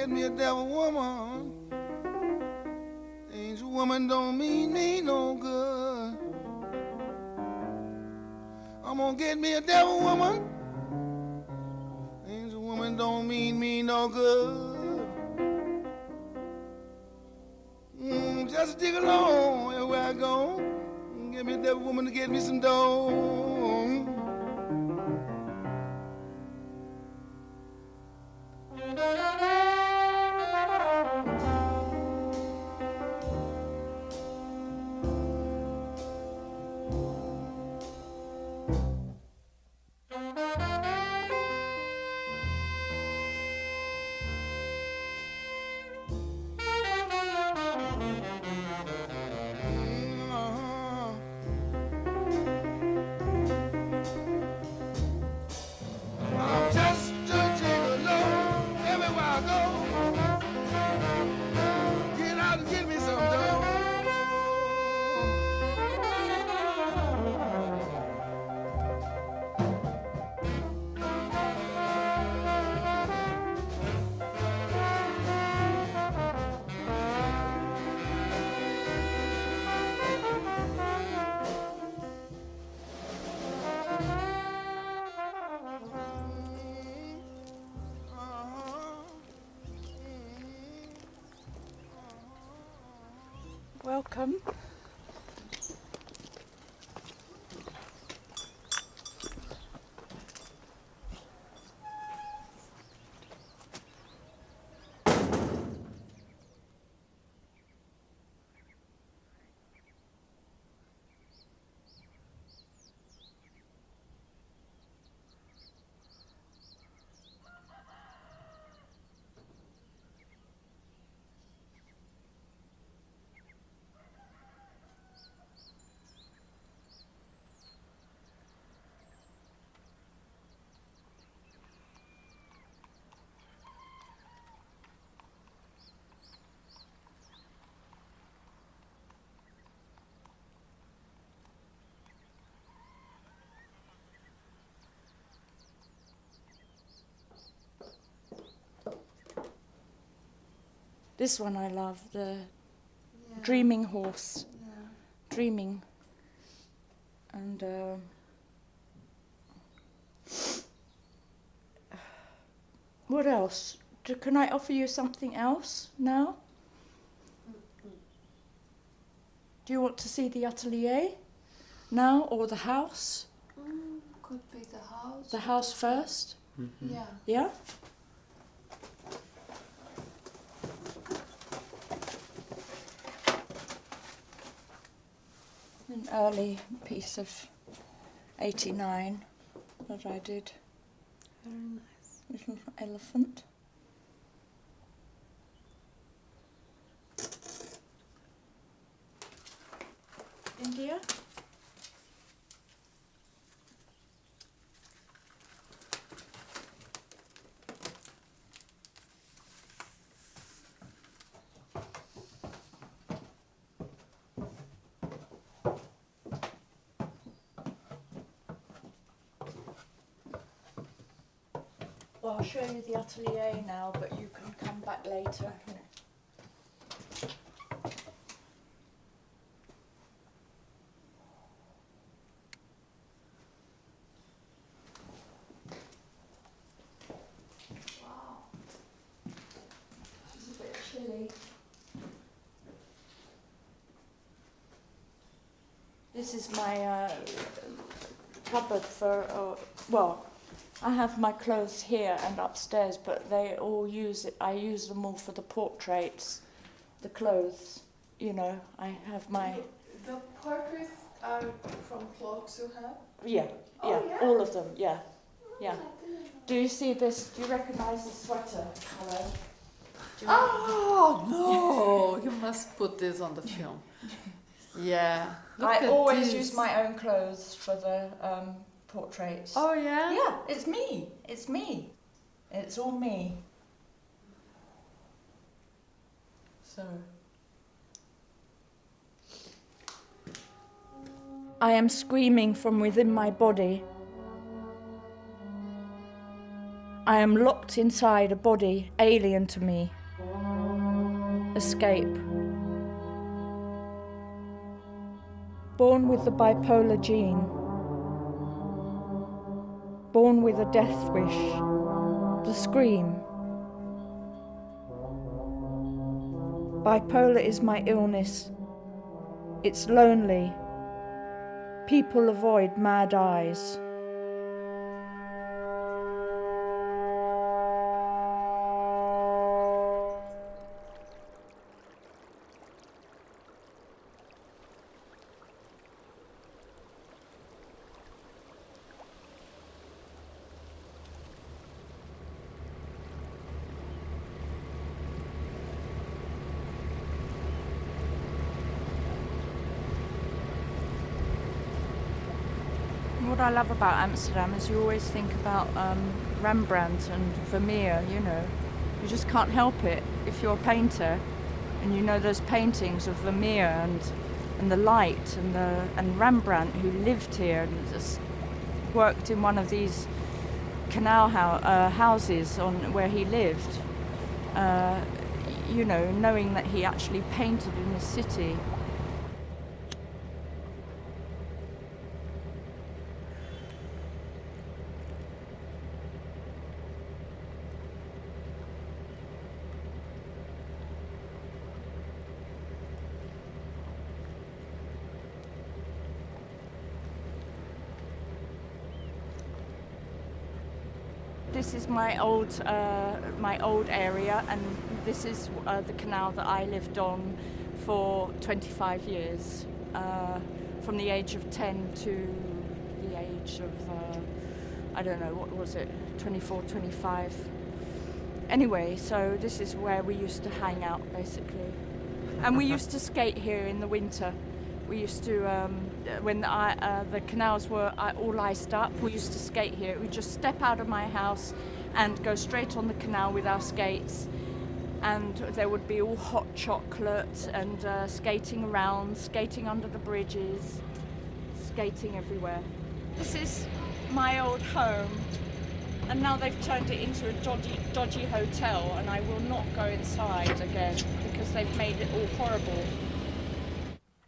get me a devil woman. Angel woman don't mean me no good. I'm gonna get me a devil woman. Angel woman don't mean me no good. Just dig along everywhere I go. Get me a devil woman to get me some dough. Welcome. This one I love, the dreaming horse. Yeah. Dreaming. And what else? Can I offer you something else now? Do you want to see the atelier now or the house? Could be the house. The house first? Mm-hmm. Yeah. Yeah? An early piece of 89 that I did. Very nice. Little elephant. India? Well, I'll show you the atelier now, but you can come back later. Wow. It's a bit chilly. This is my cupboard for, well, I have my clothes here and upstairs, but they all use it. I use them all for the portraits, the clothes. You know, I have my. The portraits are from clothes you have? Yeah, Oh, yeah. All of them. Yeah, yeah. Do you see this? Do you recognise the sweater colour? Oh no! You must put this on the film. Yeah. I always use my own clothes for the portraits. Oh yeah? Yeah, it's me. It's me. It's all me. So. I am screaming from within my body. I am locked inside a body alien to me. Escape. Born with the bipolar gene. Born with a death wish. The scream. Bipolar is my illness. It's lonely. People avoid mad eyes. What I love about Amsterdam is you always think about Rembrandt and Vermeer, you know. You just can't help it if you're a painter and you know those paintings of Vermeer and the light and Rembrandt, who lived here and just worked in one of these canal houses on where he lived. You know, knowing that he actually painted in the city. This is my old area, and this is the canal that I lived on for 25 years, from the age of 10 to the age of, I don't know, what was it, 24, 25. Anyway, so this is where we used to hang out, basically. And we used to skate here in the winter. We used to, when the canals were all iced up, we used to skate here. We'd just step out of my house and go straight on the canal with our skates. And there would be all hot chocolate and skating around, skating under the bridges, skating everywhere. This is my old home. And now they've turned it into a dodgy hotel, and I will not go inside again because they've made it all horrible.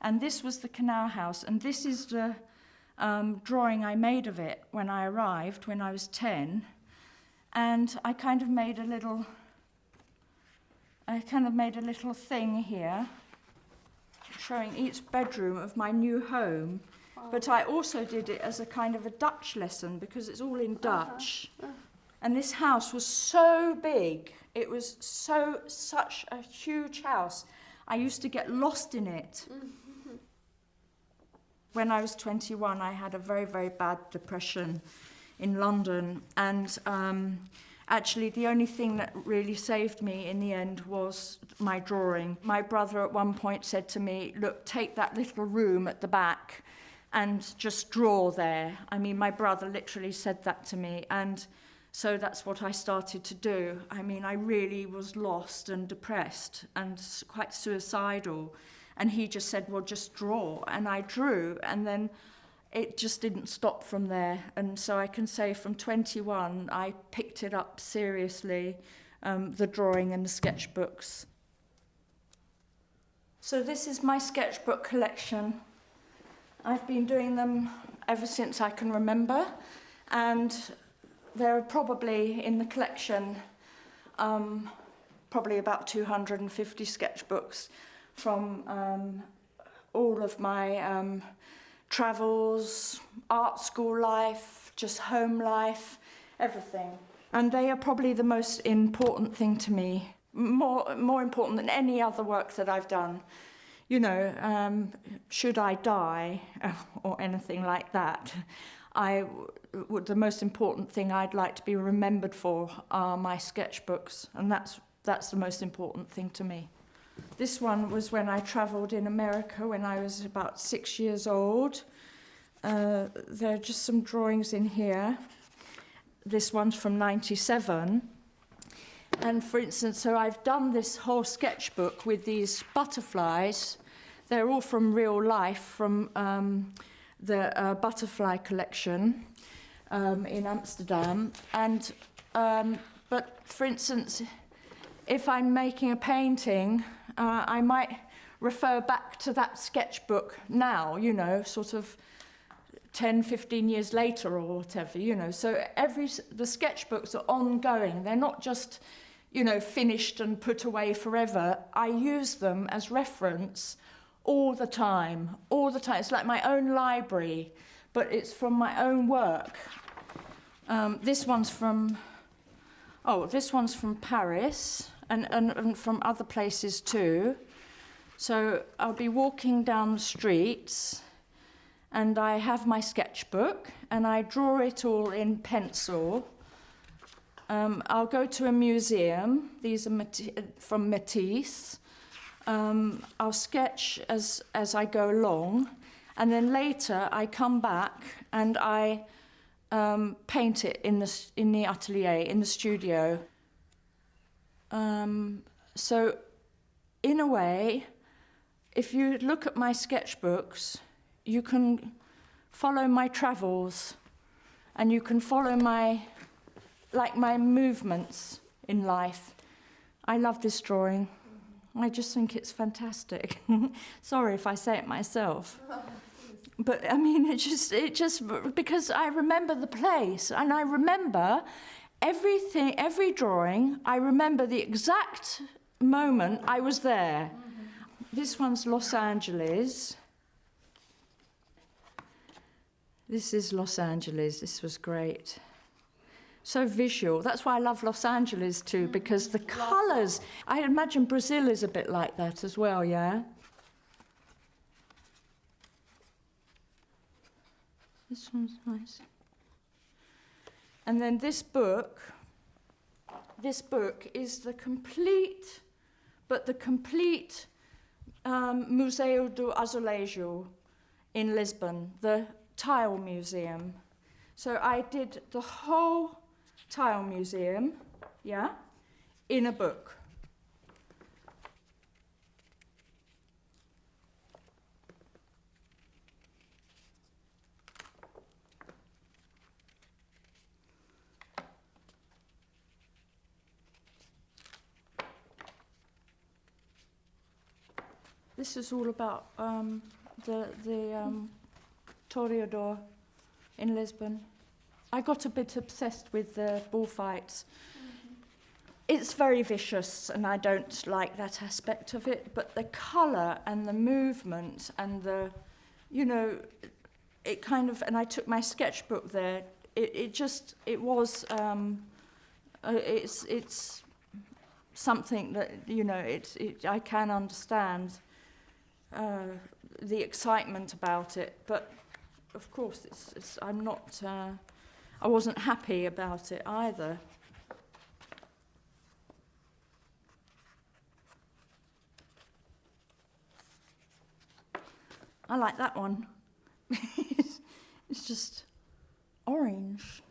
And this was the canal house, and this is the drawing I made of it when I arrived, when I was 10. And I kind of made a little thing here showing each bedroom of my new home. But I also did it as a kind of a Dutch lesson because it's all in Dutch. And this house was so big. It was such a huge house. I used to get lost in it. When I was 21, I had a very, very bad depression in London. And actually, the only thing that really saved me in the end was my drawing. My brother at one point said to me, look, take that little room at the back and just draw there. I mean, my brother literally said that to me. And so that's what I started to do. I mean, I really was lost and depressed and quite suicidal. And he just said, well, just draw. And I drew, and then it just didn't stop from there. And so I can say from 21, I picked it up seriously, the drawing and the sketchbooks. So this is my sketchbook collection. I've been doing them ever since I can remember. And there are probably in the collection, probably about 250 sketchbooks from all of my travels, art school life, just home life, everything. And they are probably the most important thing to me, more important than any other work that I've done. You know, should I die or anything like that, the most important thing I'd like to be remembered for are my sketchbooks, and that's the most important thing to me. This one was when I travelled in America when I was about 6 years old. There are just some drawings in here. This one's from 97. And for instance, so I've done this whole sketchbook with these butterflies. They're all from real life, from the butterfly collection in Amsterdam. And but for instance, if I'm making a painting, I might refer back to that sketchbook now, you know, sort of 10, 15 years later or whatever, you know. So the sketchbooks are ongoing. They're not just, you know, finished and put away forever. I use them as reference all the time, all the time. It's like my own library, but it's from my own work. This one's from Paris and from other places too. So I'll be walking down the streets and I have my sketchbook and I draw it all in pencil. I'll go to a museum. These are from Matisse. I'll sketch as I go along, and then later I come back and I paint it in the atelier, in the studio. So, in a way, if you look at my sketchbooks, you can follow my travels, and you can follow my movements in life. I love this drawing. I just think it's fantastic. Sorry if I say it myself. But I mean, it just because I remember the place and I remember everything, every drawing. I remember the exact moment I was there. This one's Los Angeles. This is Los Angeles. This was great. So visual. That's why I love Los Angeles too, because the colours. I imagine Brazil is a bit like that as well, yeah? This one's nice. And then this book is the complete Museu do Azulejo in Lisbon, the tile museum. So I did the whole tile museum, yeah, in a book. This is all about the Toreador in Lisbon. I got a bit obsessed with the bullfights. It's very vicious, and I don't like that aspect of it, but the colour and the movement and the, you know, it kind of, and I took my sketchbook there, it's something that, you know, I can understand the excitement about it, but of course I'm not, I wasn't happy about it either. I like that one. It's just orange.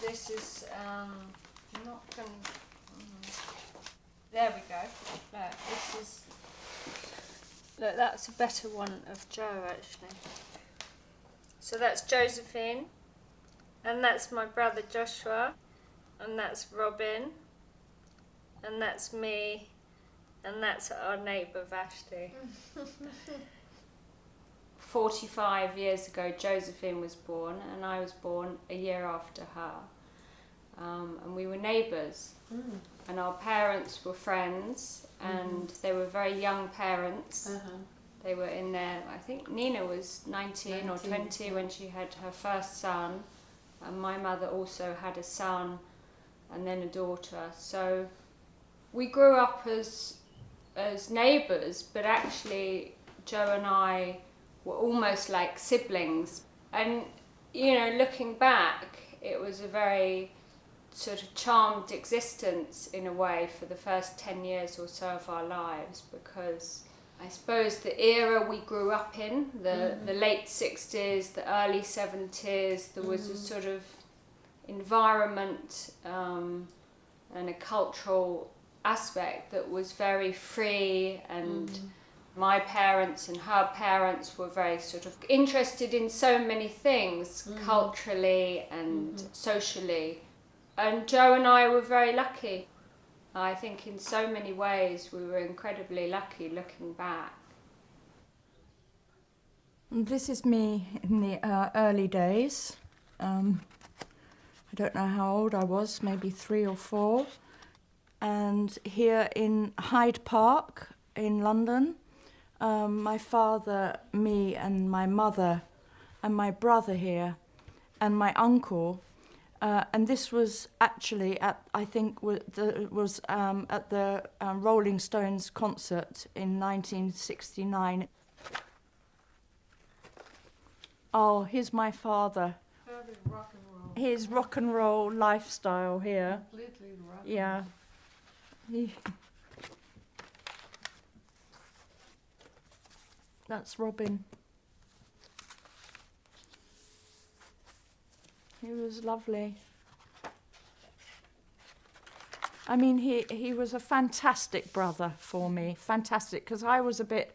This is not going. There we go. Look, this is. Look, that's a better one of Joe actually. So that's Josephine, and that's my brother Joshua, and that's Robin, and that's me, and that's our neighbour Vashti. 45 years ago, Josephine was born, and I was born a year after her. And we were neighbours. And our parents were friends, and they were very young parents. They were in their, I think Nina was 19 or 20 when she had her first son, and my mother also had a son and then a daughter. So we grew up as neighbours, but actually Joe and I were almost like siblings. And, you know, looking back, it was a very sort of charmed existence in a way for the first 10 years or so of our lives, because I suppose the era we grew up in, the late 60s, the early 70s, there was a sort of environment and a cultural aspect that was very free, and my parents and her parents were very sort of interested in so many things culturally and socially. And Joe and I were very lucky. I think in so many ways we were incredibly lucky looking back. This is me in the early days. I don't know how old I was, maybe 3 or 4. And here in Hyde Park in London, my father, me and my mother and my brother here and my uncle. And this was actually at, I think, at the Rolling Stones concert in 1969. Oh, here's my father. Very rock and roll. His rock and roll lifestyle here. Completely rock. Yeah. That's Robin. He was lovely. I mean, he was a fantastic brother for me. Fantastic, because I was a bit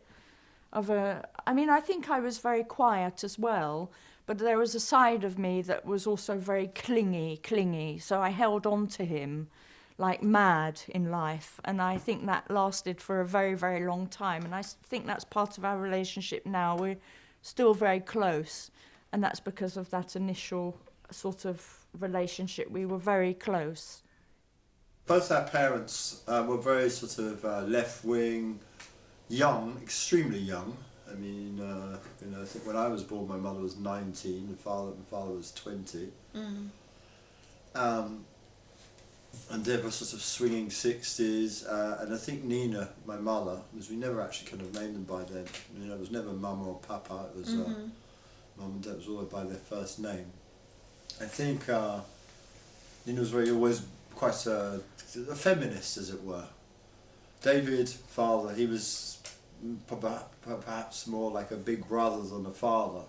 of a... I mean, I think I was very quiet as well, but there was a side of me that was also very clingy. So I held on to him like mad in life. And I think that lasted for a very, very long time. And I think that's part of our relationship now. We're still very close. And that's because of that initial sort of relationship. We were very close. Both our parents were very sort of left-wing, young, extremely young. I mean, you know, I think when I was born, my mother was 19, my father was 20. And they were sort of swinging 60s. And I think Nina, my mother, because we never actually kind of named them by then. You know, it was never Mama or Papa. It was Mum and Dad. It was always by their first name. I think Nina was always quite a feminist, as it were. David, father, he was perhaps more like a big brother than a father.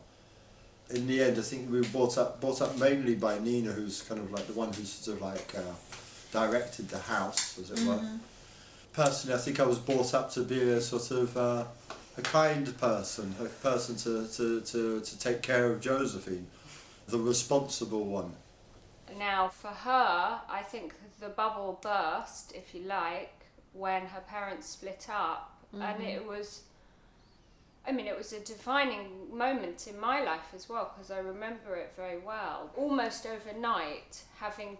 In the end, I think we were brought up mainly by Nina, who's kind of like the one who sort of like directed the house, as it were. Personally, I think I was brought up to be a sort of a kind person, a person to take care of Josephine, the responsible one. Now, for her, I think the bubble burst, if you like, when her parents split up. And it was, I mean, it was a defining moment in my life as well, because I remember it very well. Almost overnight, having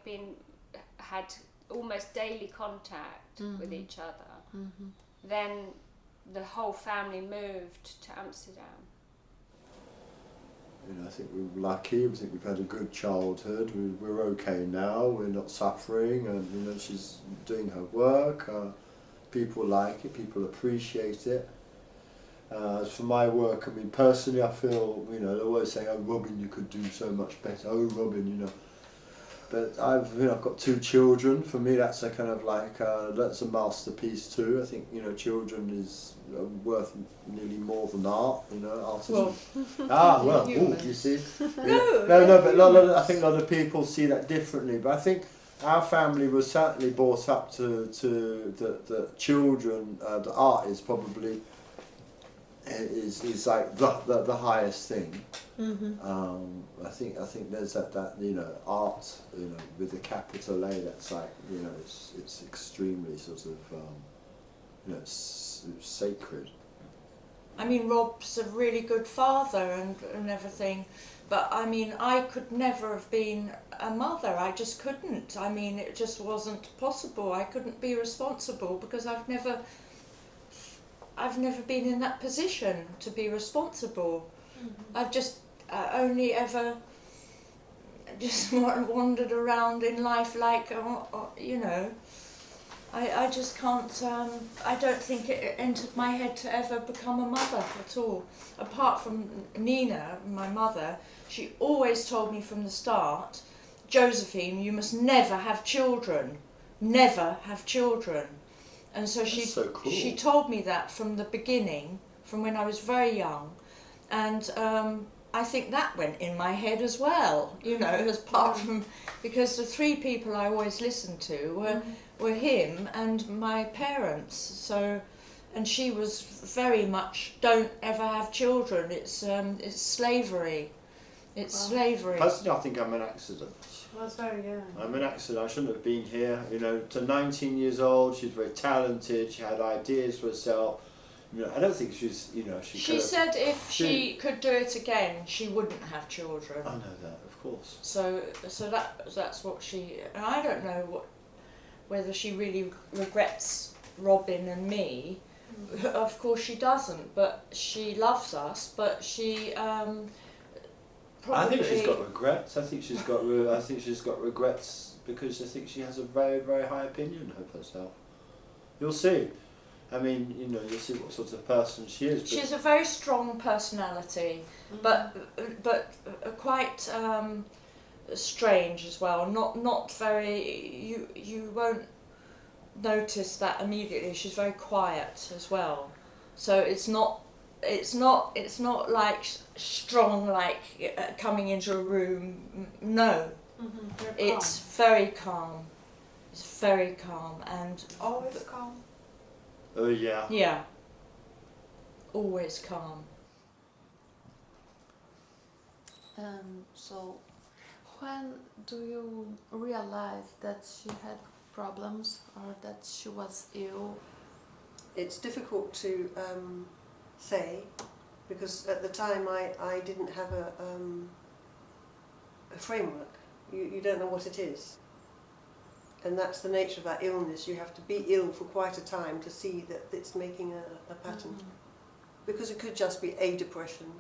had almost daily contact with each other, then the whole family moved to Amsterdam. You know, I think we were lucky. We think we've had a good childhood. We're okay now. We're not suffering, and you know, she's doing her work. People like it. People appreciate it. As for my work, I mean, personally, I feel, you know, they're always saying, "Oh, Robin, you could do so much better." Oh, Robin, you know. But I've got 2 children. For me, that's a kind of like that's a masterpiece too. I think, you know, children is worth nearly more than art. You know, artists. Well, you see. No, but I think a lot of people see that differently. But I think our family was certainly brought up to the children. The art is probably is like the highest thing. I think there's that you know, art, you know, with a capital A, that's like, you know, it's extremely sort of you know, it's sacred. I mean, Rob's a really good father and everything, but I mean, I could never have been a mother. I just couldn't. I mean, it just wasn't possible. I couldn't be responsible because I've never been in that position to be responsible. I've just only ever just wandered around in life like, you know, I just can't, I don't think it entered my head to ever become a mother at all. Apart from Nina, my mother, she always told me from the start, Josephine, you must never have children. Never have children. And so she told me that from the beginning, from when I was very young. And I think that went in my head as well, you know, as part from, because the three people I always listened to were him and my parents. So, and she was very much, don't ever have children. It's slavery. It's slavery. Personally, I think I'm an accident. She was very young. I'm an accident. I shouldn't have been here. You know, to 19 years old, she's very talented. She had ideas for herself. You know, I don't think she's, you know, she said if she could do it again, she wouldn't have children. I know that, of course. So that's what she. And I don't know whether she really regrets Robin and me. Of course she doesn't, but she loves us. But she probably. I think she's got regrets. I think she's got regrets because I think she has a very, very high opinion of herself. You'll see. I mean, you know, you'll see what sort of person she is. She's a very strong personality, but quite strange as well. Not very. You won't notice that immediately. She's very quiet as well. So it's not like strong, like coming into a room. No, it's very calm. It's very calm and always calm. Oh yeah. Yeah. Always calm. So, when do you realize that she had problems or that she was ill? It's difficult to say because at the time I didn't have a framework. You don't know what it is. And that's the nature of that illness. You have to be ill for quite a time to see that it's making a pattern. Because it could just be a depression.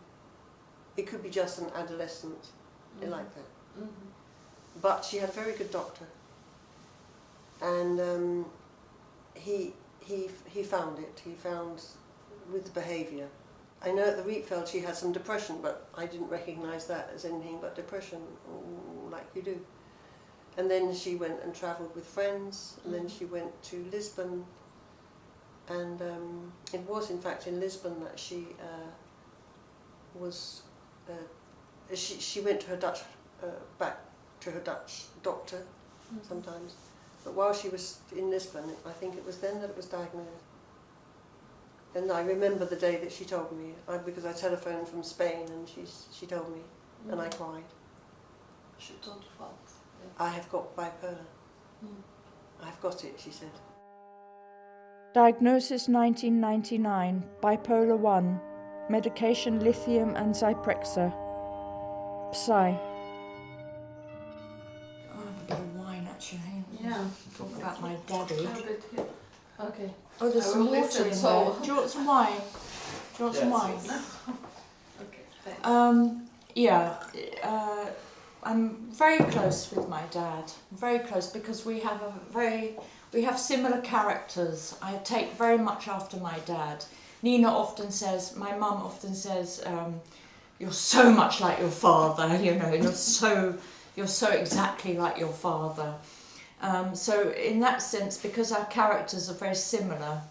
It could be just an adolescent, like that. But she had a very good doctor. And he found it. He found with the behaviour. I know at the Rietfeld she had some depression, but I didn't recognise that as anything but depression, like you do. And then she went and travelled with friends, and then she went to Lisbon, and it was in fact in Lisbon that she was. She went to her Dutch, back to her Dutch doctor sometimes, but while she was in Lisbon, I think it was then that it was diagnosed. And I remember the day that she told me, because I telephoned from Spain, and she told me, and I cried. She told what? I have got bipolar. I've got it, she said. Diagnosis 1999, bipolar 1, medication lithium and Zyprexa. Psy. Oh, I'm a bit of wine actually. Yeah. Talk about my daddy. Okay. Oh, there's some water in there. Do you want some wine? Do you want some wine? Okay, thanks. Yeah. I'm very close with my dad. Very close because we have similar characters. I take very much after my dad. Nina often says, my mum often says, you're so much like your father. You know, you're so exactly like your father. So in that sense, because our characters are very similar,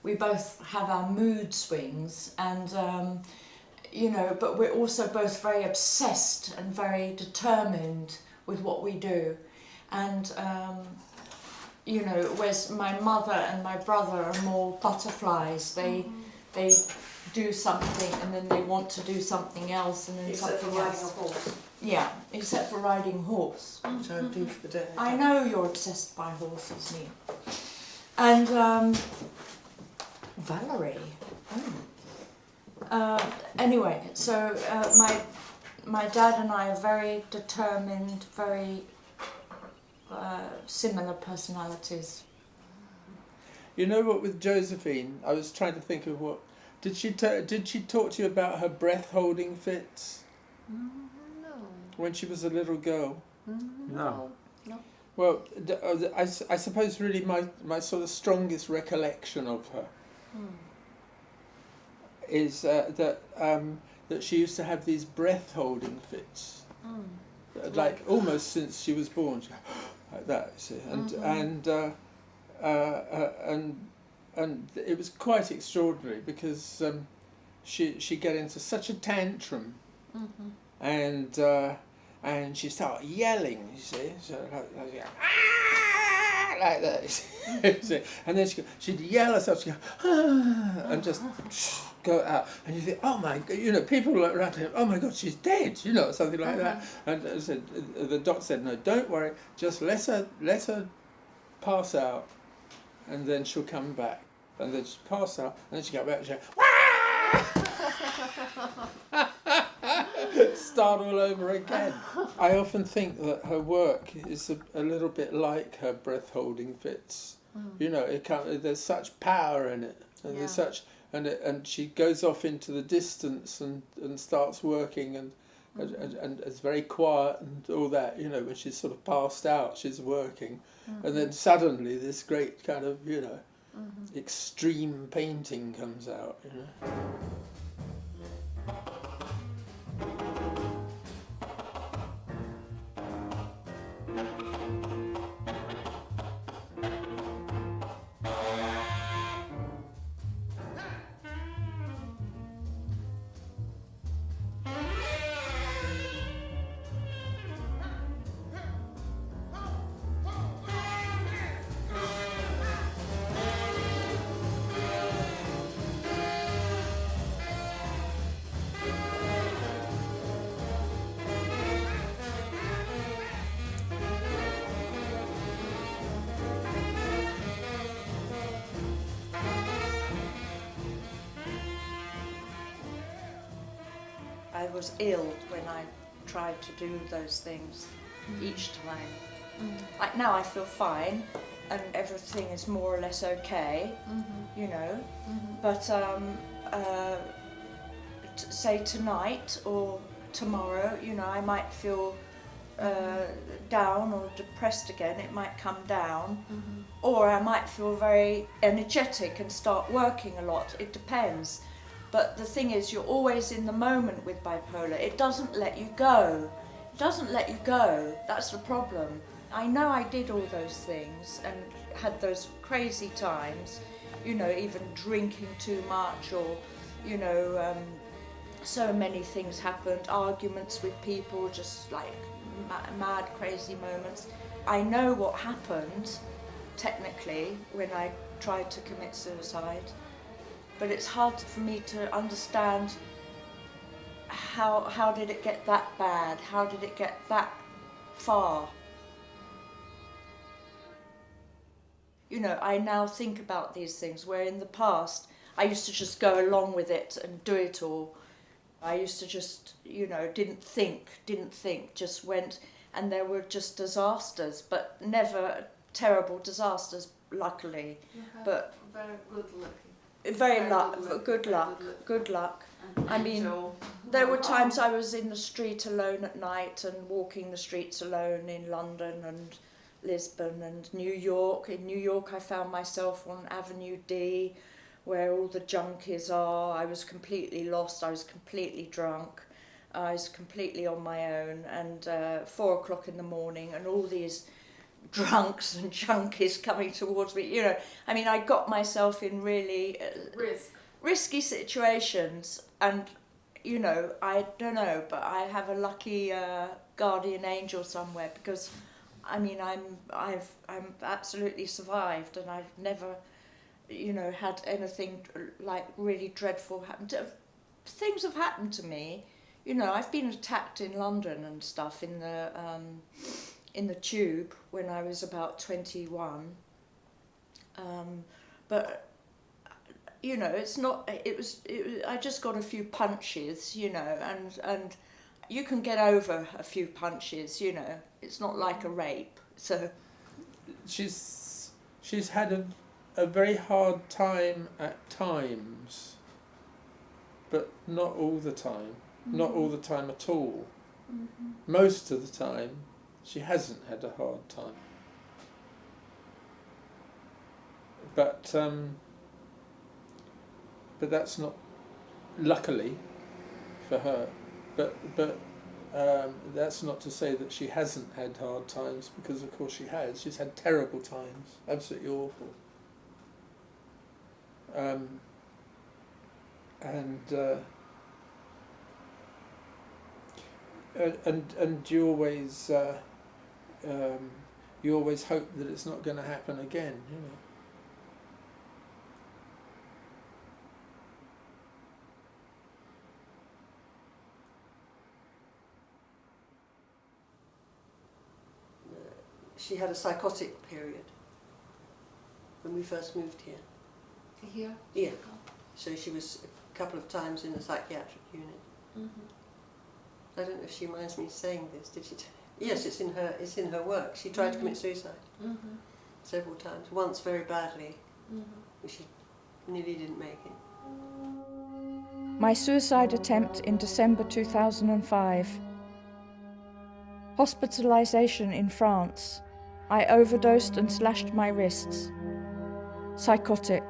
we both have our mood swings and. You know, but we're also both very obsessed and very determined with what we do. And, you know, whereas my mother and my brother are more butterflies. They do something and then they want to do something else and then Except something for riding else. a horse. Yeah, except for riding a horse. Which I do for the day. I know you're obsessed by horses, Neil. And Valerie. Oh. Anyway, so my dad and I are very determined, very similar personalities. You know what, with Josephine, I was trying to think of what... Did she talk to you about her breath-holding fits? No. When she was a little girl? No. Well, I suppose really my sort of strongest recollection of her is that she used to have these breath-holding fits, like almost since she was born, she like that, you see, and it was quite extraordinary because she'd get into such a tantrum, and she'd start yelling, you see, so like that, you see, and then she'd yell herself, she'd go, and just go out, and you think, oh my God, you know, people look around her, oh my God, she's dead, you know, something like that. And the doctor said, no, don't worry, just let her pass out, and then she'll come back. And then she'd pass out, and then she'd go back and she'd start all over again. I often think that her work is a little bit like her breath-holding fits. You know, there's such power in it, and there's such, and she goes off into the distance and starts working, and it's very quiet and all that. You know, when she's sort of passed out, she's working, and then suddenly this great kind of, you know, extreme painting comes out, you know. I was ill when I tried to do those things each time. Like now I feel fine and everything is more or less okay, you know, but say tonight or tomorrow, you know, I might feel down or depressed again, it might come down, or I might feel very energetic and start working a lot, it depends. But the thing is, you're always in the moment with bipolar. It doesn't let you go. It doesn't let you go. That's the problem. I know I did all those things and had those crazy times, you know, even drinking too much or, you know, so many things happened, arguments with people, just like mad, crazy moments. I know what happened, technically, when I tried to commit suicide. But it's hard for me to understand how did it get that bad? How did it get that far? You know, I now think about these things where in the past I used to just go along with it and do it all. I used to just, you know, didn't think, just went, and there were just disasters, but never terrible disasters, luckily. But very good looking. Good luck. I mean, there were times I was in the street alone at night and walking the streets alone in London and Lisbon and New York. In New York I found myself on Avenue D where all the junkies are. I was completely lost, I was completely drunk, I was completely on my own, and 4 o'clock in the morning and all these drunks and junkies coming towards me, you know. I mean, I got myself in really risky situations, and you know, I don't know, but I have a lucky guardian angel somewhere, because I mean, I'm absolutely survived, and I've never, you know, had anything like really dreadful happen. Things have happened to me, you know. I've been attacked in London and stuff in the tube when I was about 21, but you know, it's not. I just got a few punches, you know, and you can get over a few punches, you know. It's not like a rape. So she's had a very hard time at times, but not all the time. Not all the time at all. Most of the time, she hasn't had a hard time. But that's not, luckily for her, but that's not to say that she hasn't had hard times, because of course she has. She's had terrible times, absolutely awful. And you always hope that it's not going to happen again, you know. She had a psychotic period when we first moved here. Here? Yeah. So she was a couple of times in the psychiatric unit. I don't know if she minds me saying this. Did she? Yes, it's in her work. She tried to commit suicide several times. Once very badly, but she nearly didn't make it. my suicide attempt in December 2005. Hospitalization in France. I overdosed and slashed my wrists. Psychotic.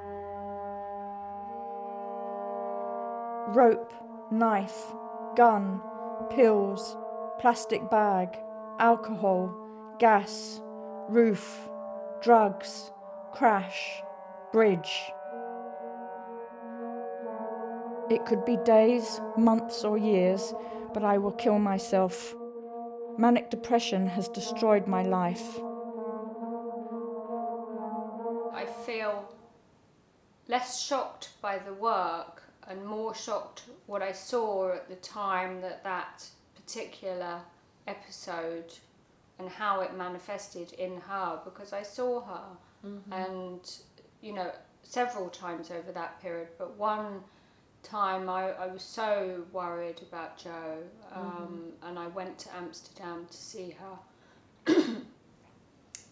Rope, knife, gun, pills, plastic bag, alcohol, gas, roof, drugs, crash, bridge. It could be days, months or years, but I will kill myself. Manic depression has destroyed my life. I feel less shocked by the work and more shocked what I saw at the time, that particular episode and how it manifested in her, because I saw her and, you know, several times over that period, but one time I was so worried about Jo, and I went to Amsterdam to see her.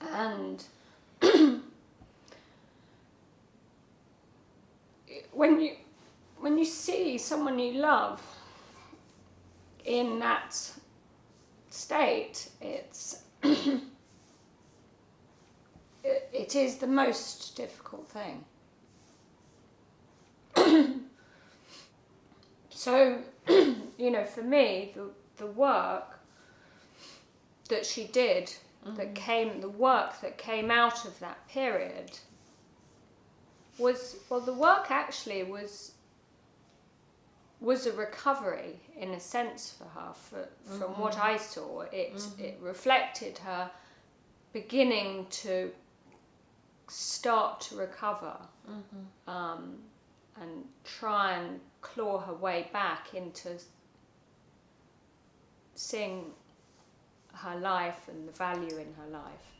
And when you see someone you love in that state, it's it is the most difficult thing. So, you know, for me, the work that she did, the work that came out of that period was, well, the work actually was a recovery in a sense for her. From what I saw, it reflected her beginning to start to recover, and try and claw her way back into seeing her life and the value in her life.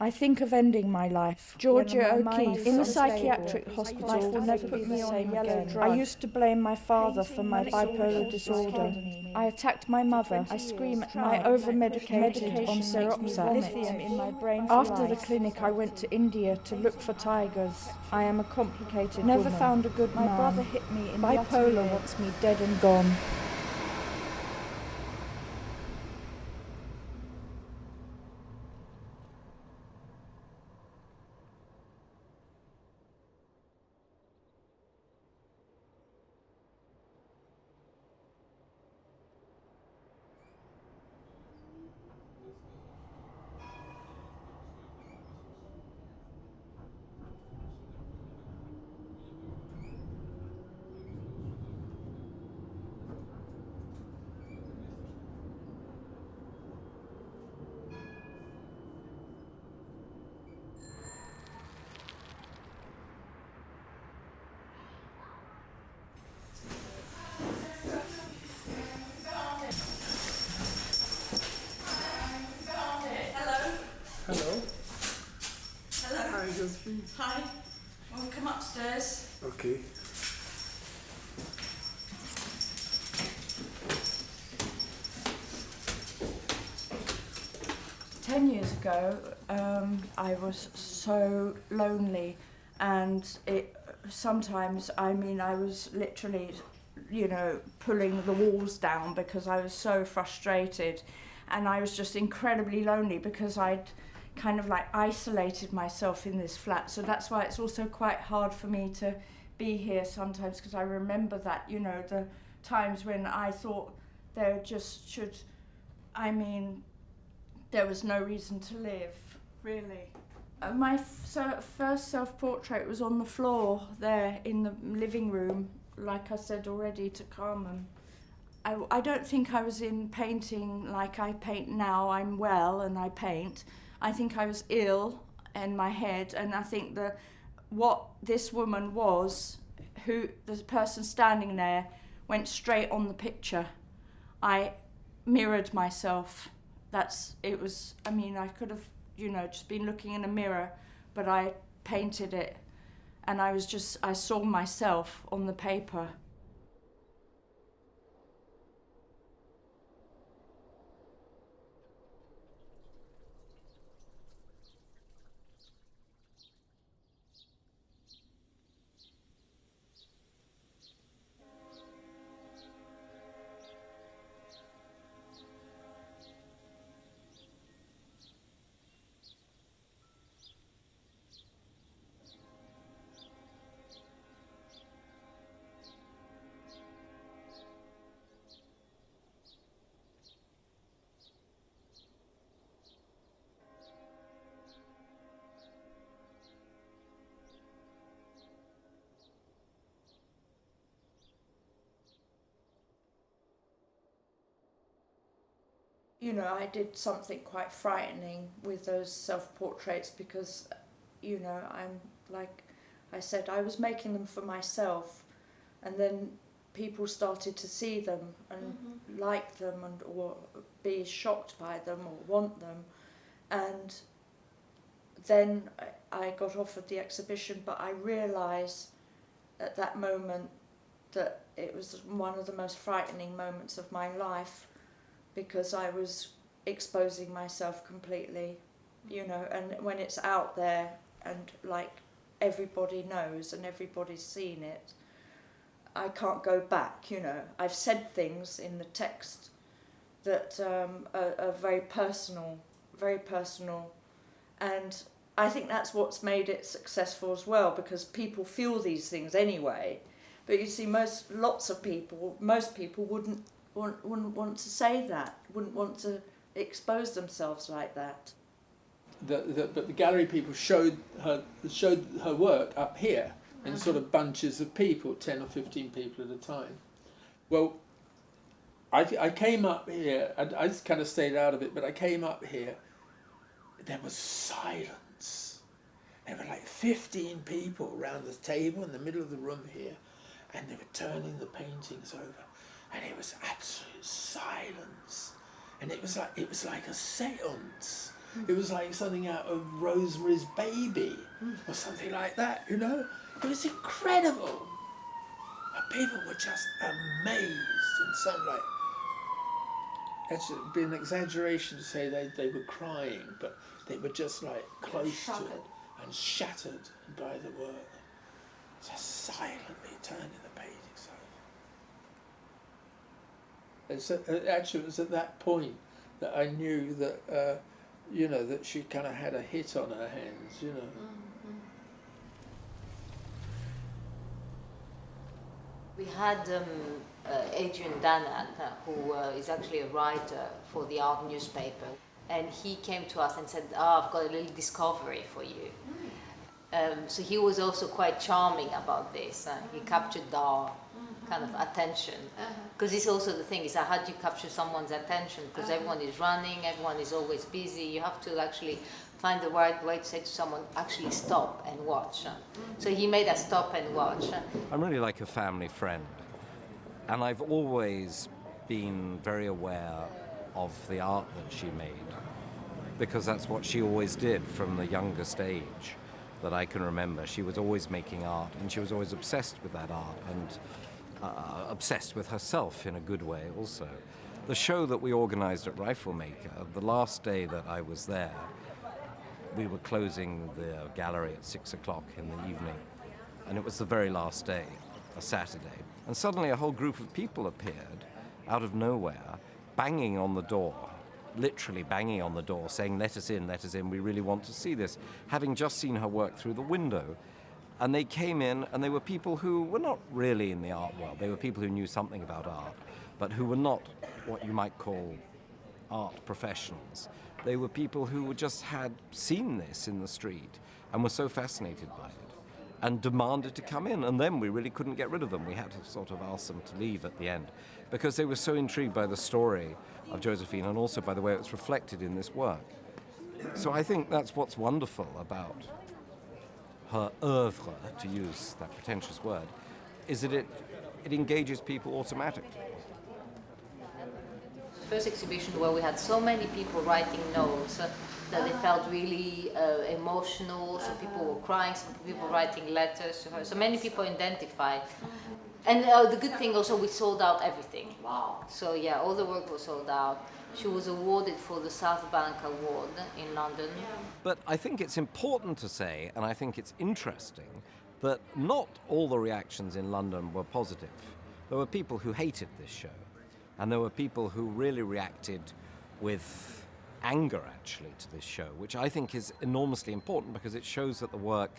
I think of ending my life. Georgia O'Keeffe, in the psychiatric hospital, Life will never be the same again. I used to blame my father for my bipolar disorder. I attacked my mother. I scream at night. I over-medicated on Seroxat. Lithium in my brain. After the clinic, I went to India to look for tigers. I am a complicated woman. Never found a good man. My brother hit me in bipolar wants me dead and gone. Hello. Hello. Hi, Josephine. Hi. Want to come upstairs? Okay. 10 years ago, I was so lonely, and sometimes, I was literally, pulling the walls down because I was so frustrated, and I was just incredibly lonely because I'd kind of like isolated myself in this flat. So that's why it's also quite hard for me to be here sometimes, because I remember that, the times when I thought there just should, there was no reason to live, really. My first self-portrait was on the floor there in the living room, like I said already to Carmen. I don't think I was in painting like I paint now. I'm well and I paint. I think I was ill in my head, and I think what this woman was, the person standing there, went straight on the picture. I mirrored myself. I could have, just been looking in a mirror, but I painted it, and I saw myself on the paper. I did something quite frightening with those self-portraits because, I'm, like I said, I was making them for myself, and then people started to see them and like them or be shocked by them or want them. And then I got offered the exhibition, but I realised at that moment that it was one of the most frightening moments of my life, because I was exposing myself completely, and when it's out there and like everybody knows and everybody's seen it, I can't go back, I've said things in the text that are very personal, and I think that's what's made it successful as well, because people feel these things anyway. But you see, most people wouldn't want to say that, wouldn't want to expose themselves like that. But the gallery people showed her work up here in sort of bunches of people, 10 or 15 people at a time. Well, I came up here, I just kind of stayed out of it, but I came up here, there was silence. There were like 15 people around the table in the middle of the room here, and they were turning the paintings over. And it was absolute silence, and it was like a seance. It was like something out of Rosemary's Baby or something like that, It was incredible. And people were just amazed, and some like, it's been an exaggeration to say they were crying, but they were just like close to it and shattered by the work, just silently turning the pages over. Actually, it was at that point that I knew that, that she kind of had a hit on her hands, We had Adrian Dannat, who is actually a writer for the art newspaper, and he came to us and said, I've got a little discovery for you. So he was also quite charming about this. He captured our kind of attention, because it's also the thing is how do you capture someone's attention, because everyone is running, everyone is always busy. You have to actually find the right way to say to someone, actually stop and watch. So he made us stop and watch. I'm really like a family friend, and I've always been very aware of the art that she made, because that's what she always did from the youngest age that I can remember. She was always making art, and she was always obsessed with that art, and obsessed with herself in a good way also. The show that we organised at Riflemaker, the last day that I was there, we were closing the gallery at 6 o'clock in the evening, and it was the very last day, a Saturday. And suddenly a whole group of people appeared out of nowhere, banging on the door, literally banging on the door, saying, let us in, we really want to see this, having just seen her work through the window. And they came in, and they were people who were not really in the art world. They were people who knew something about art, but who were not what you might call art professionals. They were people who just had seen this in the street and were so fascinated by it and demanded to come in. And then we really couldn't get rid of them. We had to sort of ask them to leave at the end because they were so intrigued by the story of Josephine and also by the way it was reflected in this work. So I think that's what's wonderful about her oeuvre, to use that pretentious word, is that it engages people automatically. First exhibition where we had so many people writing notes that they felt really emotional. Some people were crying, some people writing letters to her. So many people identified. And the good thing also, we sold out everything. Wow. So yeah, all the work was sold out. She was awarded for the South Bank Award in London. But I think it's important to say, and I think it's interesting, that not all the reactions in London were positive. There were people who hated this show. And there were people who really reacted with anger, actually, to this show, which I think is enormously important because it shows that the work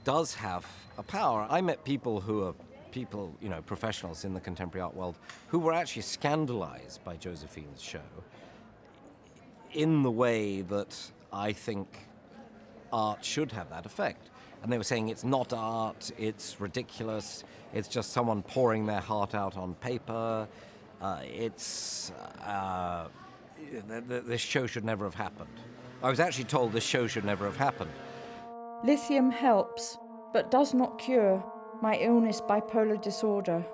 does have a power. I met people who are professionals in the contemporary art world who were actually scandalized by Josephine's show in the way that I think art should have that effect. And they were saying it's not art, it's ridiculous, it's just someone pouring their heart out on paper. This show should never have happened. I was actually told this show should never have happened. Lithium helps, but does not cure my illness, bipolar disorder.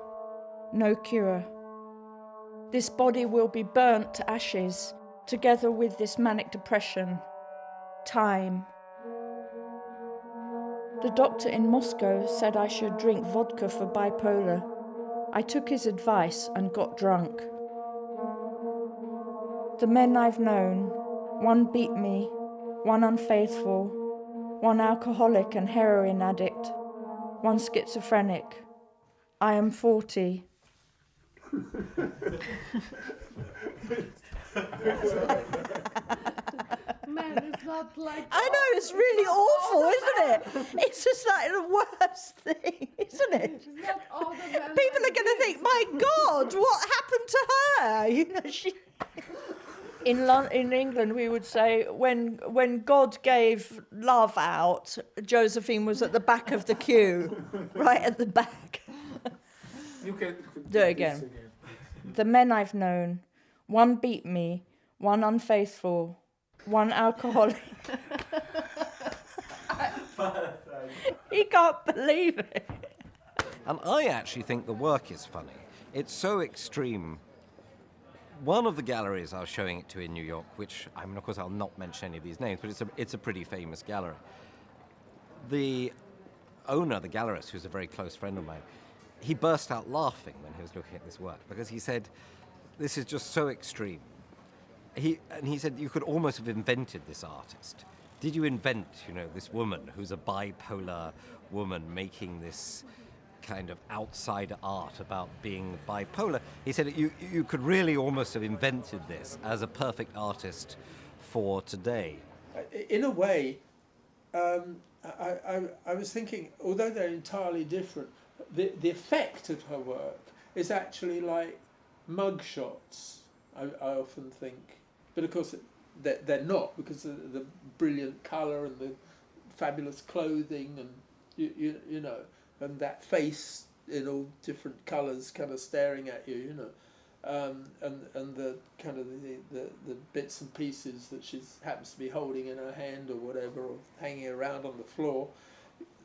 No cure. This body will be burnt to ashes, together with this manic depression. Time. The doctor in Moscow said I should drink vodka for bipolar. I took his advice and got drunk. The men I've known, one beat me, one unfaithful, one alcoholic and heroin addict, one schizophrenic. I am 40. Man, it's not like... I know, it's really awful, isn't it? It's just like the worst thing, isn't it? It's not all the men. People are going to think, my God, what happened to her? In England, we would say, when God gave love out, Josephine was at the back of the queue, right at the back. You can do it again. The men I've known, one beat me, one unfaithful, one alcoholic. He can't believe it. And I actually think the work is funny. It's so extreme. One of the galleries I was showing it to in New York, which, I mean, of course, I'll not mention any of these names, but it's a pretty famous gallery. The owner, the gallerist, who's a very close friend of mine, he burst out laughing when he was looking at this work because he said, this is just so extreme. He said, you could almost have invented this artist. Did you invent, this woman who's a bipolar woman making this kind of outsider art about being bipolar? He said, you could really almost have invented this as a perfect artist for today. In a way, I was thinking, although they're entirely different, the effect of her work is actually like mugshots, I often think. But of course, they're not, because of the brilliant colour and the fabulous clothing and, and that face in all different colours kind of staring at you, and the kind of the bits and pieces that she happens to be holding in her hand or whatever, or hanging around on the floor.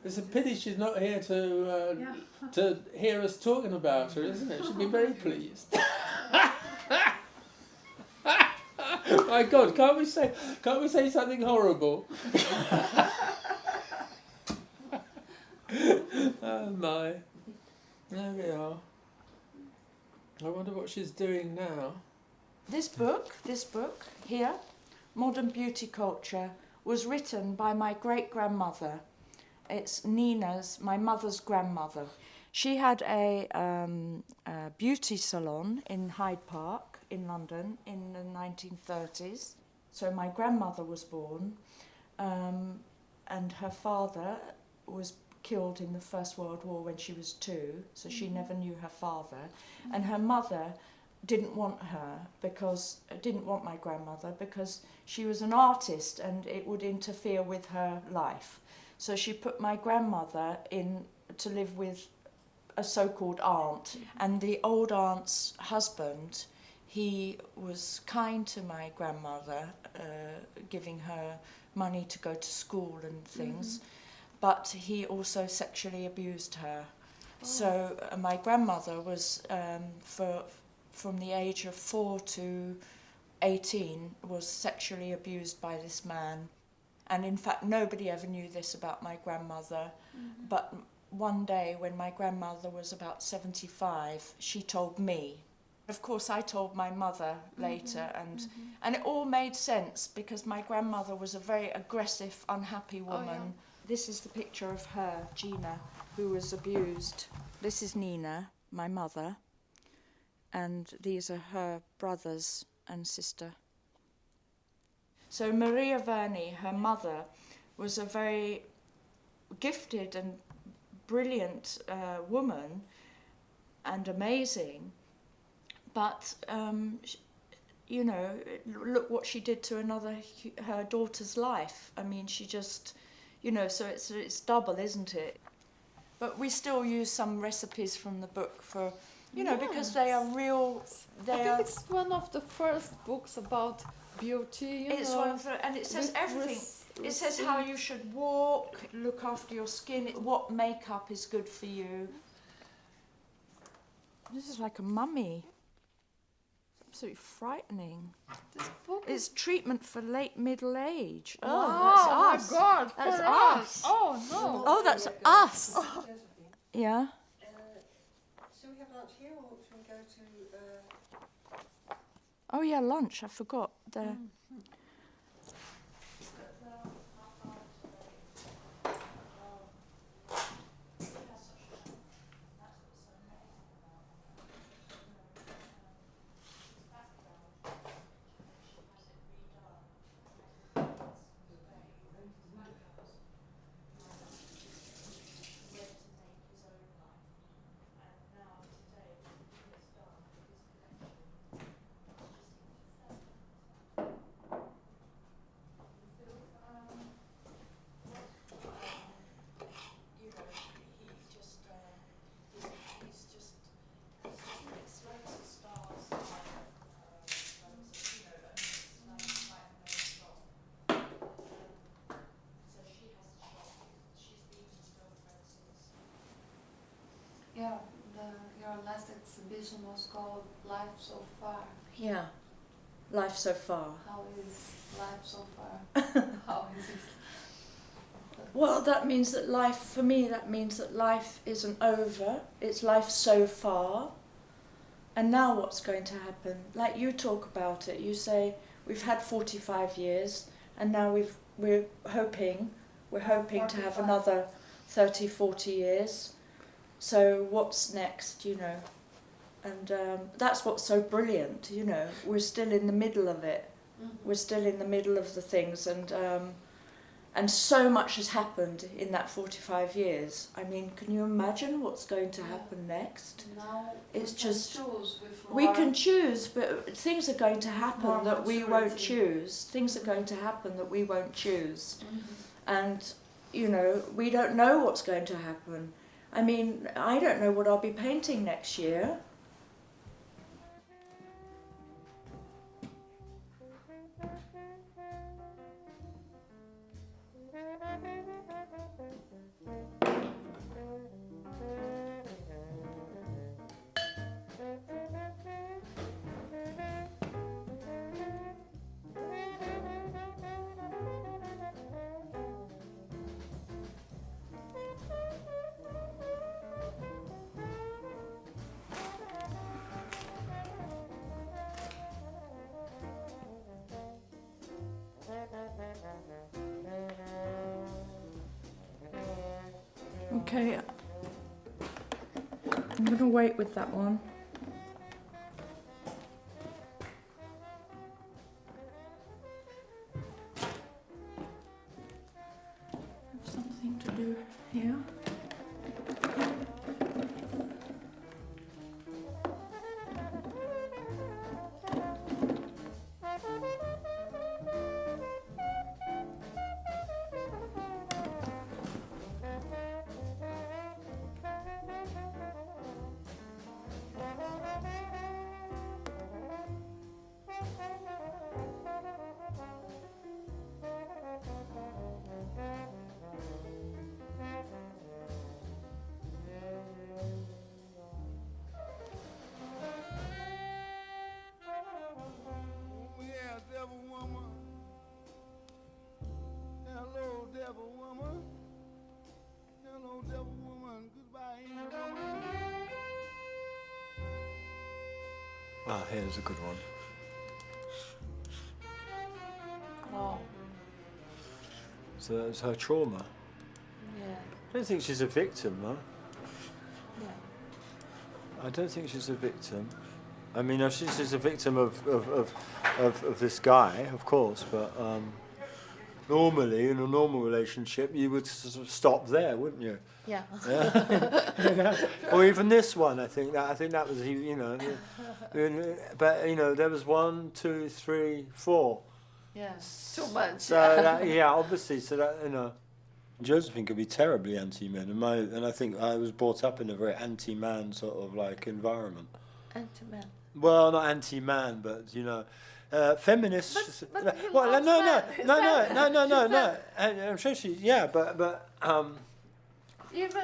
It's a pity she's not here to hear us talking about her, isn't it? She'd be very pleased. My God, can't we say something horrible? Oh my. There we are. I wonder what she's doing now. This book here, Modern Beauty Culture, was written by my great-grandmother. It's Nina's, my mother's grandmother. She had a beauty salon in Hyde Park in London in the 1930s. So my grandmother was born, and her father was killed in the First World War when she was 2, so she never knew her father. And her mother didn't want my grandmother because she was an artist and it would interfere with her life. So she put my grandmother in to live with a so-called aunt, and the old aunt's husband, he was kind to my grandmother, giving her money to go to school and things, but he also sexually abused her. So my grandmother was, from the age of 4 to 18, was sexually abused by this man. And in fact, nobody ever knew this about my grandmother, but one day when my grandmother was about 75, she told me. Of course, I told my mother later, and it all made sense because my grandmother was a very aggressive, unhappy woman. This is the picture of her, Gina, who was abused. This is Nina, my mother, and these are her brothers and sister. So Maria Verney, her mother, was a very gifted and brilliant woman and amazing, but you know, look what she did to her daughter's life. I mean, she just, you know, so it's double, isn't it? But we still use some recipes from the book for, you know, because they are real. I think it's one of the first books about beauty. It's one of the, and it says everything. It says how you should walk, look after your skin, what makeup is good for you. This is like a mummy. Absolutely frightening. This book is treatment for late middle age. Oh, that's us. My God, that's us. Oh no. Oh, that's us. Yeah. Shall we have lunch here or shall we go to... Oh yeah, lunch. I forgot. Yeah, your last exhibition was called Life So Far. Yeah, life so far. How is life so far? How is it? Well, that means that life, for me, that means that life isn't over. It's life so far. And now what's going to happen? Like you talk about it, you say, we've had 45 years, and now we're hoping to have another 30, 40 years. So what's next, you know? And that's what's so brilliant, you know. We're still in the middle of it. We're still in the middle of the things, and so much has happened in that 45 years. I mean, can you imagine what's going to happen next? Now it's just choose with we can choose, but things are going to happen that we won't choose. Things are going to happen that we won't choose, and you know, we don't know what's going to happen. I mean, I don't know what I'll be painting next year. Okay, I'm going to wait with that one. Have something to do here. Devil woman. Hello, devil woman. Hello, devil woman. Goodbye, angel woman. Ah, here's a good one. Oh, So that's her trauma. yeah, I don't think she's a victim, though. yeah. I don't think she's a victim. I mean, she's a victim of this guy, of course, but normally, in a normal relationship, you would sort of stop there, wouldn't you? Yeah. Yeah. Or even this one, I think that was, you know, but, you know, there was 1, 2, 3, 4. Yeah. Too much. So, that, yeah, obviously, so that, you know, Josephine could be terribly anti-men, and I think I was brought up in a very anti-man sort of like environment. Anti-man. Well, not anti-man, but you know, feminists. But he well, loves no. I'm sure she. Yeah, but even.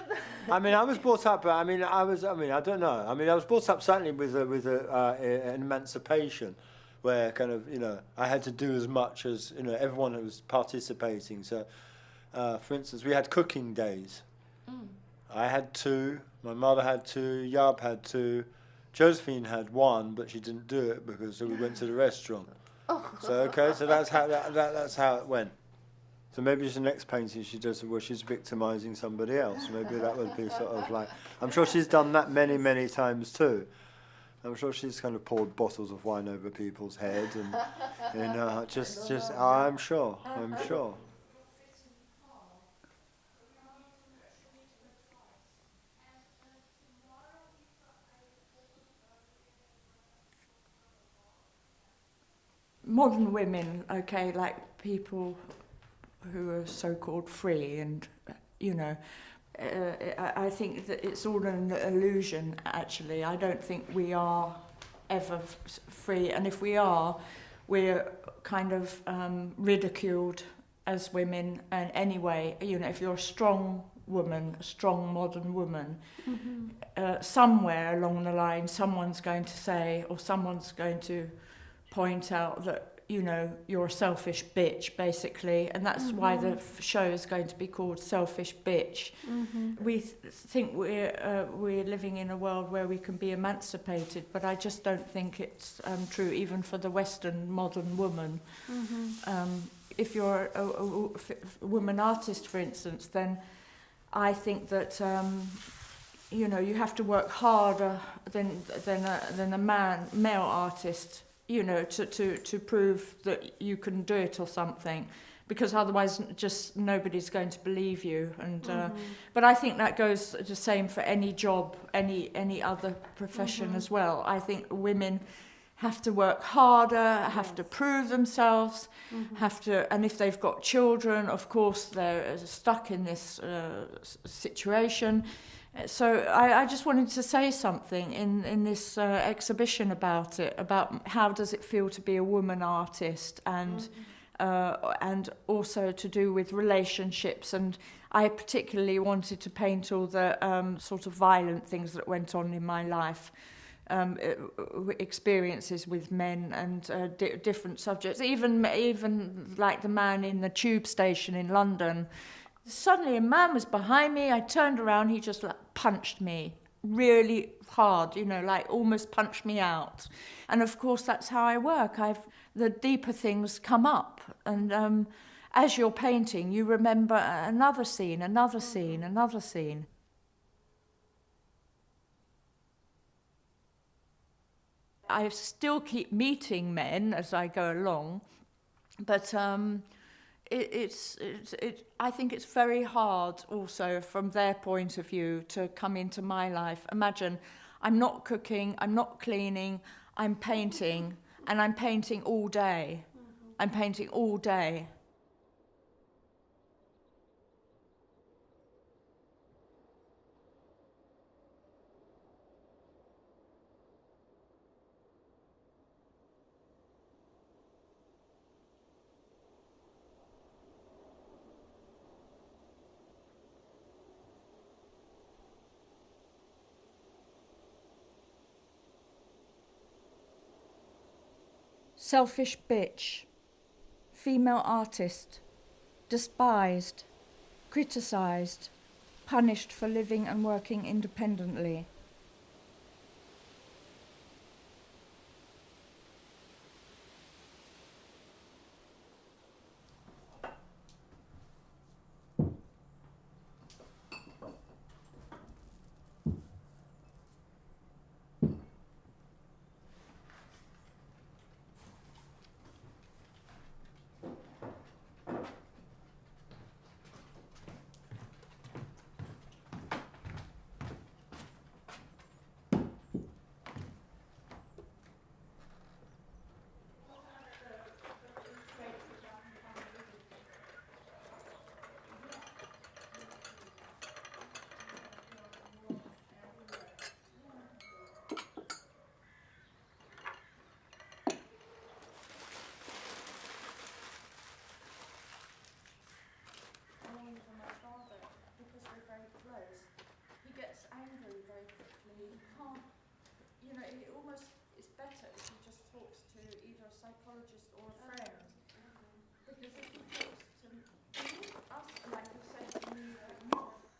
I mean, I was brought up. I don't know. I mean, I was brought up certainly with an emancipation, where kind of, you know, I had to do as much as, you know, everyone who was participating. So, for instance, we had cooking days. I had 2. My mother had 2. Yab had 2. Josephine had 1, but she didn't do it because we went to the restaurant. So okay, so that's how it went. So maybe the next painting she does where she's victimising somebody else. Maybe that would be sort of like. I'm sure she's done that many times too. I'm sure she's kind of poured bottles of wine over people's heads and, you know, just. I'm sure. Modern women, okay, like people who are so-called free, and, you know, I think that it's all an illusion, actually. I don't think we are ever free, and if we are, we're kind of ridiculed as women. And anyway, you know, if you're a strong woman, a strong modern woman, somewhere along the line, someone's going to say, or someone's going to point out that, you know, you're a selfish bitch, basically, and that's why the show is going to be called Selfish Bitch. We think we're living in a world where we can be emancipated, but I just don't think it's true, even for the Western modern woman. If you're a woman artist, for instance, then I think that you know, you have to work harder than a male artist, you know, to prove that you can do it or something, because otherwise just nobody's going to believe you. And but I think that goes the same for any job, any other profession as well. I think women have to work harder, have to prove themselves, have to, and if they've got children, of course they're stuck in this situation. So I just wanted to say something in this exhibition about it, about how does it feel to be a woman artist, and also to do with relationships. And I particularly wanted to paint all the sort of violent things that went on in my life, experiences with men and different subjects, even like the man in the tube station in London. Suddenly a man was behind me, I turned around, he just like punched me really hard, you know, like almost punched me out. And of course that's how I work. The deeper things come up, and as you're painting, you remember another scene, another scene, another scene. I still keep meeting men as I go along, but I think it's very hard also from their point of view to come into my life. Imagine, I'm not cooking, I'm not cleaning, I'm painting, and I'm painting all day. I'm painting all day. Selfish bitch, female artist, despised, criticised, punished for living and working independently.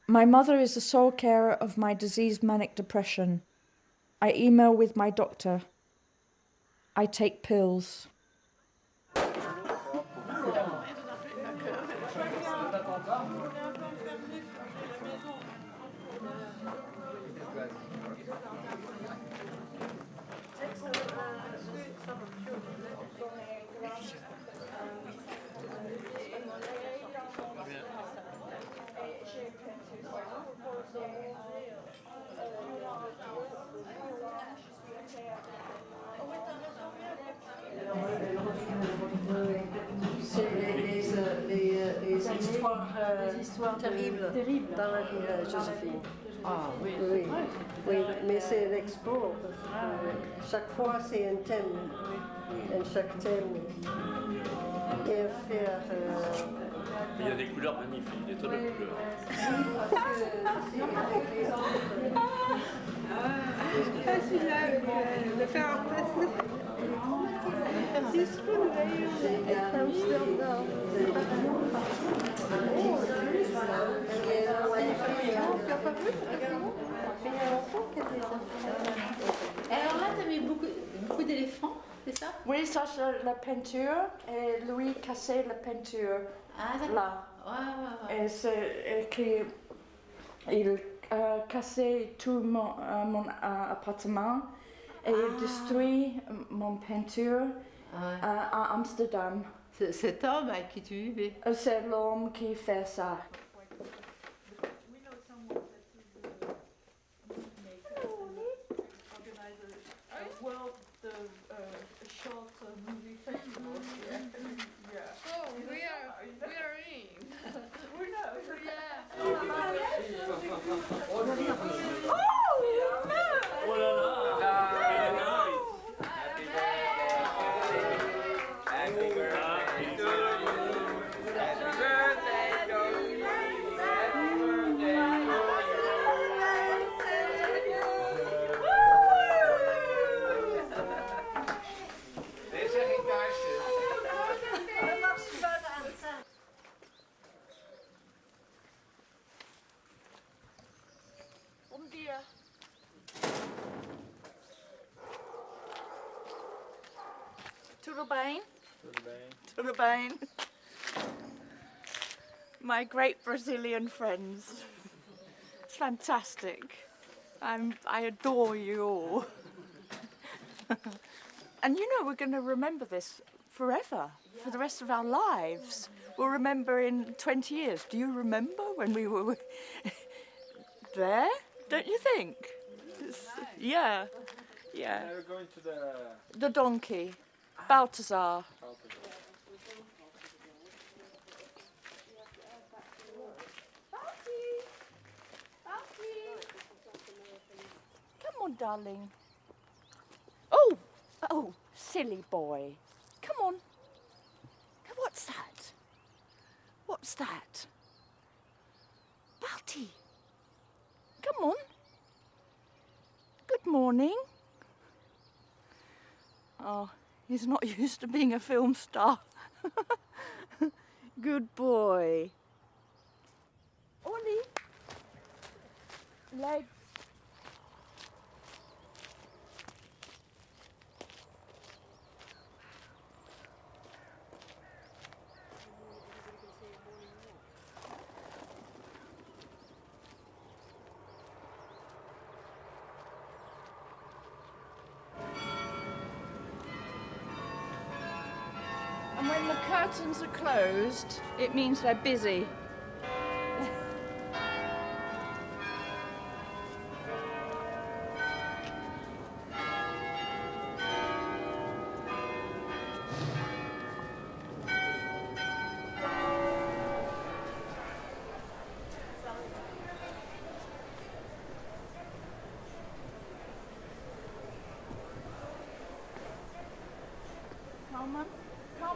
My mother is the sole carer of my diseased manic depression. I email with my doctor. I take pills. Les histoires terribles dans la vie de Josephine. Ah oui. Oui, oui, mais c'est l'expo. Chaque fois c'est un thème. Et chaque thème est faire. Il y a des couleurs magnifiques, des tonnes de couleurs. Le faire en place. Alors là, tu as mis beaucoup d'éléphants, c'est ça? Oui, ça c'est la peinture et lui cassait la peinture là. Et c'est qu'il cassait tout mon appartement et détruit mon peinture à Amsterdam. Cet homme avec qui tu vivais? C'est l'homme qui fait ça. Tudo bem? Tudo bem. Tudo bem. my great Brazilian friends. It's fantastic. I adore you all. And you know, we're going to remember this forever, for the rest of our lives. We'll remember in 20 years. Do you remember when we were there? Don't you think? Yeah, yeah. We're going to The donkey, Balthazar. Come on, darling. Oh, silly boy. Come on. What's that? What's that? Balti. Come on. Good morning. Oh, he's not used to being a film star. Good boy. Ollie. Legs. And when the curtains are closed, it means they're busy.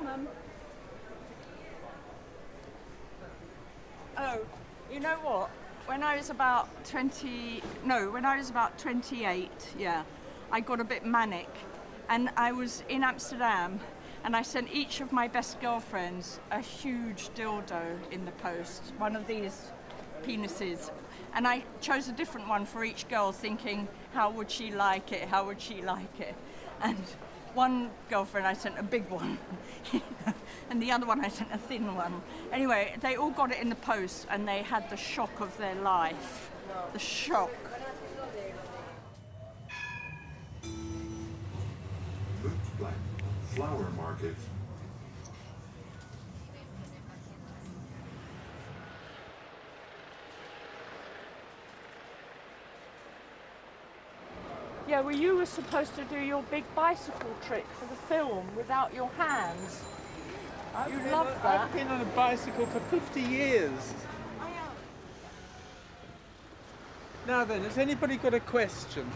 Mum. Oh, you know what? When I was about 28, yeah, I got a bit manic, and I was in Amsterdam, and I sent each of my best girlfriends a huge dildo in the post, one of these penises, and I chose a different one for each girl, thinking, how would she like it? How would she like it? And one girlfriend I sent a big one, and the other one I sent a thin one. Anyway, they all got it in the post, and they had the shock of their life. The shock. Black Flower Market. Yeah, well, you were supposed to do your big bicycle trick for the film without your hands. You love that. I've been on a bicycle for 50 years. Now then, has anybody got a question?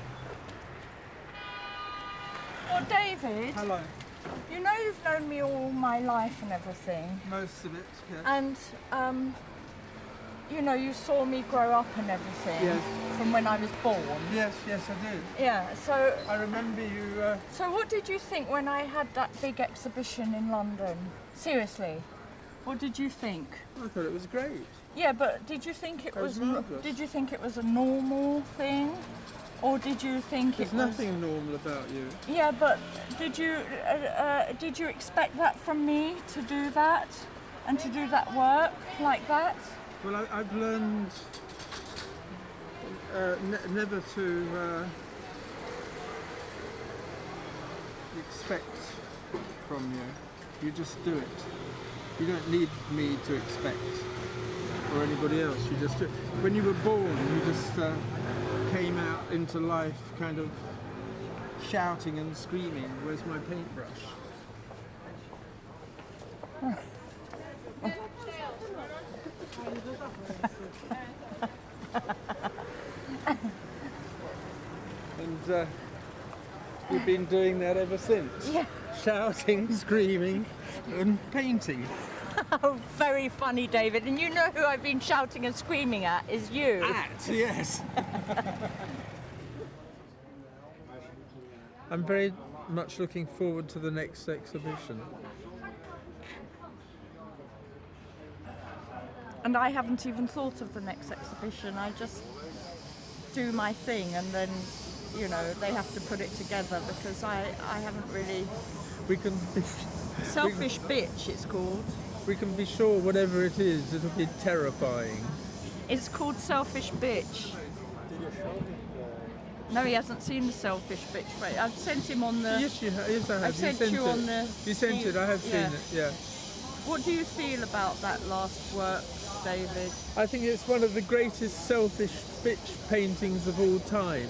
Well, David. Hello. You know you've known me all my life and everything. Most of it, yes. And, you know, you saw me grow up and everything. Yes. From when I was born. Yes, I did. Yeah, so... I remember you... So what did you think when I had that big exhibition in London? Seriously, what did you think? I thought it was great. Yeah, but did you think it was marvellous. Did you think it was a normal thing, or did you think There's it was? nothing normal about you. Yeah, but did you expect that from me to do that, and to do that work like that? Well, I've learned never to expect from you. You just do it. You don't need me to expect, or anybody else. You just do it. When you were born, you just came out into life kind of shouting and screaming, "Where's my paintbrush?" And you've been doing that ever since. Yeah. Shouting, screaming, and painting. Oh, very funny, David. And you know who I've been shouting and screaming at is you. Yes. I'm very much looking forward to the next exhibition. And I haven't even thought of the next exhibition. I just do my thing, and then, you know, they have to put it together, because I haven't really... We can... Selfish bitch, it's called. we can be sure whatever it is, it'll be terrifying. It's called Selfish Bitch. No, he hasn't seen the Selfish Bitch, but I've sent him on the... Yes, you have. Yes, I have. I've sent you on the... You sent it, I have seen it, yeah. What do you feel about that last work, David? I think it's one of the greatest Selfish Bitch paintings of all time.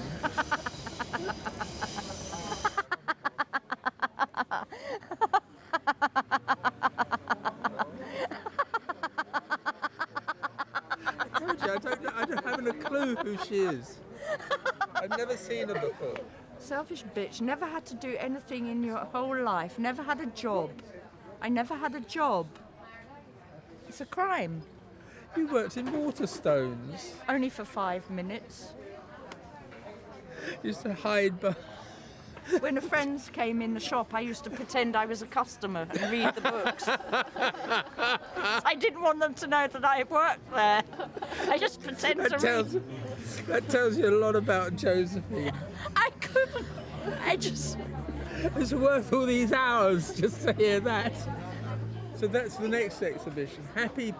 I don't have a clue who she is. I've never seen her before. Selfish bitch, never had to do anything in your whole life, never had a job. I never had a job. It's a crime. You worked in Waterstones. Only for 5 minutes. Used to hide behind... When the friends came in the shop, I used to pretend I was a customer and read the books. I didn't want them to know that I worked there. I just pretended to read. That tells you a lot about Josephine. I couldn't. I just... It's worth all these hours just to hear that. So that's the next exhibition. Happy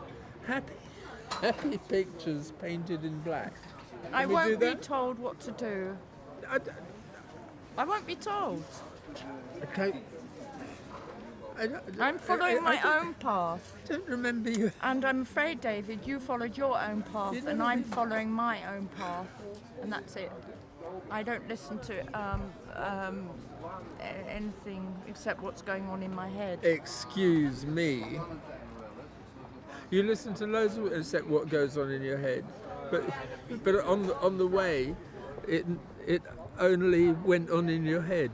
pictures painted in black. I won't be told what to do. I won't be told. Okay. I'm following my own path. I don't remember you. And I'm afraid, David, you followed your own path and I'm following my own path. And that's it. I don't listen to anything except what's going on in my head. Excuse me. You listen to loads of except what goes on in your head. But on the way, it only went on in your head.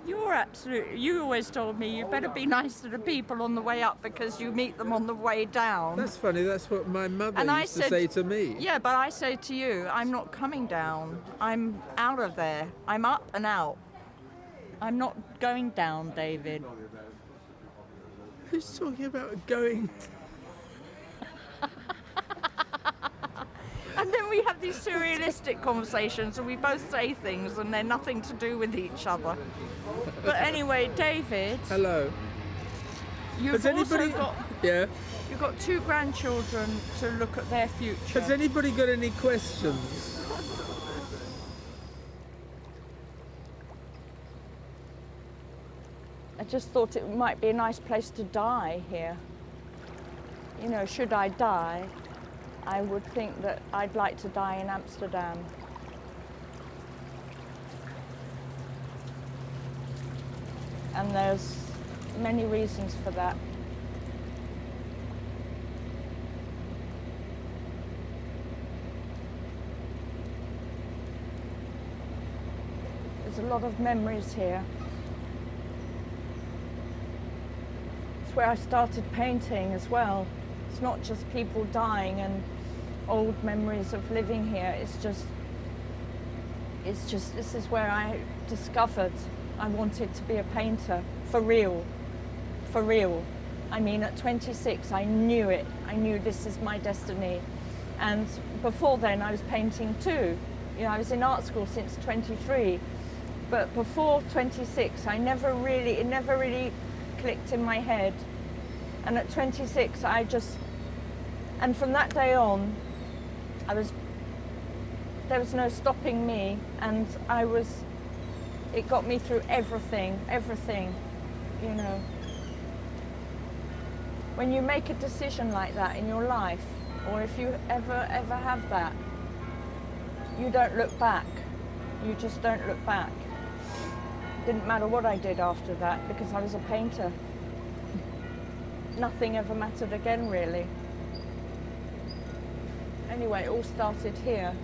You always told me you better be nice to the people on the way up because you meet them on the way down. That's funny, that's what my mother used to say to me. Yeah, but I say to you, I'm not coming down. I'm out of there. I'm up and out. I'm not going down, David. Who's talking about going? And then we have these surrealistic conversations and we both say things and they're nothing to do with each other. But anyway, David. Hello. You've Yeah. You've got 2 grandchildren to look at their future. Has anybody got any questions? I just thought it might be a nice place to die here. You know, should I die, I would think that I'd like to die in Amsterdam. And there's many reasons for that. There's a lot of memories here. It's where I started painting as well. It's not just people dying and old memories of living here. It's just this is where I discovered I wanted to be a painter for real. For real. I mean, at 26, I knew it. I knew this is my destiny. And before then, I was painting too. You know, I was in art school since 23. But before 26, it never really clicked in my head. And at 26, and from that day on, there was no stopping me, and it got me through everything, you know. When you make a decision like that in your life, or if you ever have that, you don't look back. You just don't look back. Didn't matter what I did after that, because I was a painter. Nothing ever mattered again, really. Anyway, it all started here.